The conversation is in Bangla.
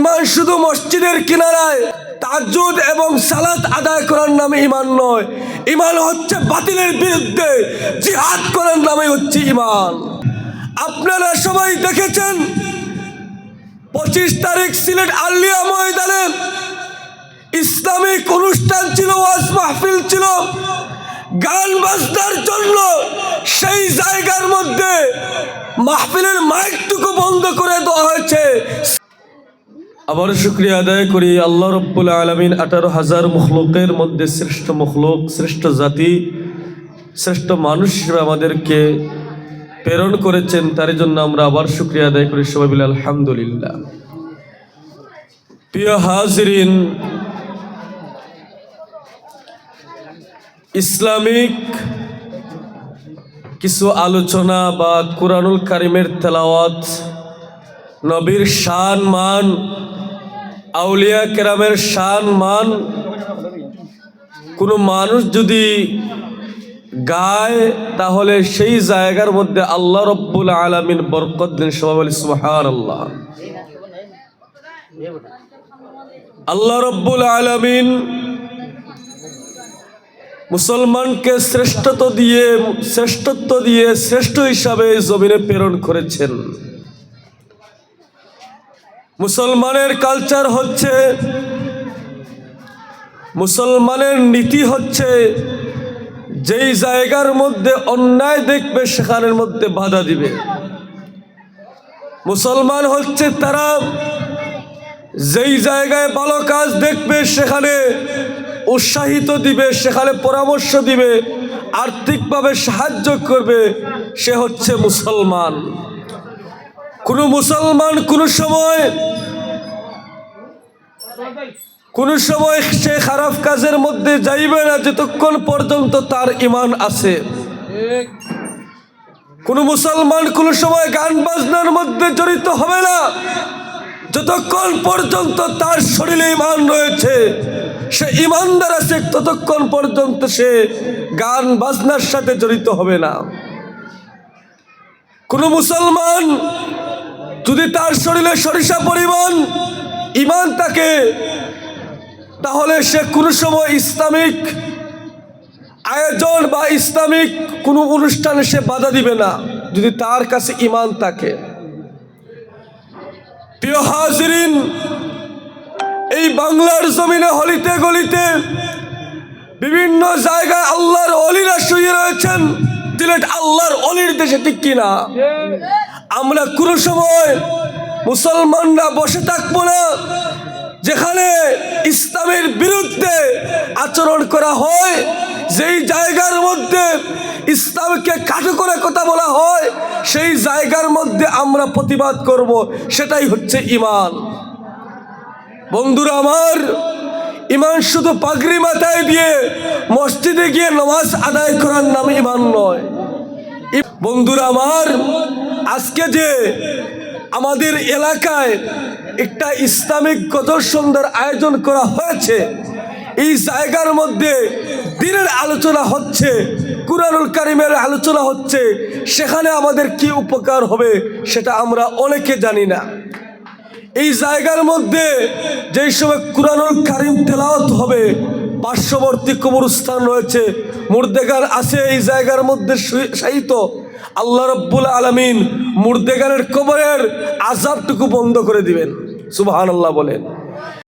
ইমান শুধু মসজিদের কিনারায় তাহাজ্জুদ এবং সালাত আদায় করার নামে ইমান নয়, ইমান হচ্ছে বাতিলের বিরুদ্ধে জিহাদ করার নামে হচ্ছে ইমান। আপনারা সবাই দেখেছেন 25 তারিখ সিলেট আলিয়া ময়দানে ইসলামিক অনুষ্ঠান ছিল, ওয়াজ মাহফিল ছিল, গান বাজনার জন্য সেই জায়গার মধ্যে মাহফিলের মাইকটুকু বন্ধ করে দেওয়া হয়েছে। আবার শুকরিয়া আদায় করি আল্লাহ রব্বুল আলামিন 18,000 মখলুকের মধ্যে শ্রেষ্ঠ মখলুক, শ্রেষ্ঠ জাতি, শ্রেষ্ঠ মানুষ হিসেবে আমাদেরকে প্রেরণ করেছেন, তার জন্য আমরা আবার শুকরিয়া আদায় করি সবাই বলে আলহামদুলিল্লাহ। প্রিয় হাজিরিন, ইসলামিক কিছু আলোচনা বা কুরআনুল কারীমের তেলাওয়াত, নবীর শান মান, আউলিয়া কেরামের শান মান কোনো মানুষ যদি গায় তাহলে সেই জায়গার মধ্যে আল্লাহ রব্বুল আলামিন বরকত দেন। সবাই বলি সুবহানাল্লাহ। আল্লাহ রব্বুল আলামিন মুসলমানকে শ্রেষ্ঠত্ব দিয়ে শ্রেষ্ঠ হিসাবে জমিনে প্রেরণ করেছেন। মুসলমানের কালচার হচ্ছে, মুসলমানের নীতি হচ্ছে, যেই জায়গার মধ্যে অন্যায় দেখবে সেখানের মধ্যে বাধা দিবে। মুসলমান হচ্ছে তারা যেই জায়গায় ভালো কাজ দেখবে সেখানে উৎসাহিত দিবে, সেখানে পরামর্শ দিবে, আর্থিকভাবে সাহায্য করবে, সে হচ্ছে মুসলমান। কোনো মুসলমান কোনো সময় সে খারাপ কাজের মধ্যে যাইবে না যতক্ষণ পর্যন্ত তার ঈমান আছে। কোনো মুসলমান কোনো সময় গান বাজনার মধ্যে জড়িত হবে না যতক্ষণ পর্যন্ত তার শরীরে ঈমান রয়েছে, সে ঈমানদার আছে, ততক্ষণ পর্যন্ত সে গান বাজনার সাথে জড়িত হবে না। কোনো মুসলমান যদি তার শরীরে সরিষা পরিমাণ ঈমান থাকে তাহলে সে কোনো সময় ইসলামিক আয়োজন বা ইসলামিক কোনো অনুষ্ঠানে সে বাধা দিবে না যদি তার কাছে ঈমান থাকে। প্রিয় হাজিরিন, এই বাংলার জমিনে হলিতে গলিতে বিভিন্ন জায়গায় আল্লাহর ওলিরা শুয়ে রয়েছেন। সিলেট আল্লাহর ওলির দেশে, ঠিক কিনা? আমরা কোনো সময় মুসলমানরা বসে থাকবো না যেখানে ইসলামের বিরুদ্ধে আচরণ করা হয়, যেই জায়গার মধ্যে ইসলামকে কাটু করে কথা বলা হয়, সেই জায়গার মধ্যে আমরা প্রতিবাদ করব, সেটাই হচ্ছে ঈমান। বন্ধুরা আমার, ঈমান শুধু পাগড়ি মাথায় দিয়ে মসজিদে গিয়ে নামাজ আদায় করার নাম ঈমান নয়। বন্ধুরা আমার, আজকে যে আমাদের এলাকায় একটা ইসলামিক গজল সন্ধ্যার আয়োজন করা হয়েছে, এই জায়গার মধ্যে দ্বীনের আলোচনা হচ্ছে, কুরআনুল কারীমের আলোচনা হচ্ছে, সেখানে আমাদের কি উপকার হবে সেটা আমরা অনেকে জানি না। এই জায়গার মধ্যে যেই সময় কুরআনুল কারীম তেলাওয়াত হবে, পার্শ্ববর্তী কবরস্থান রয়েছে, মুর্দেগান আছে, এই জায়গার মধ্যে শায়িত। আল্লাহ রব্বুল আলামিন মুর্দেগানের কবরের আযাবটুকু বন্ধ করে দিবেন। সুবহানাল্লাহ বলেন।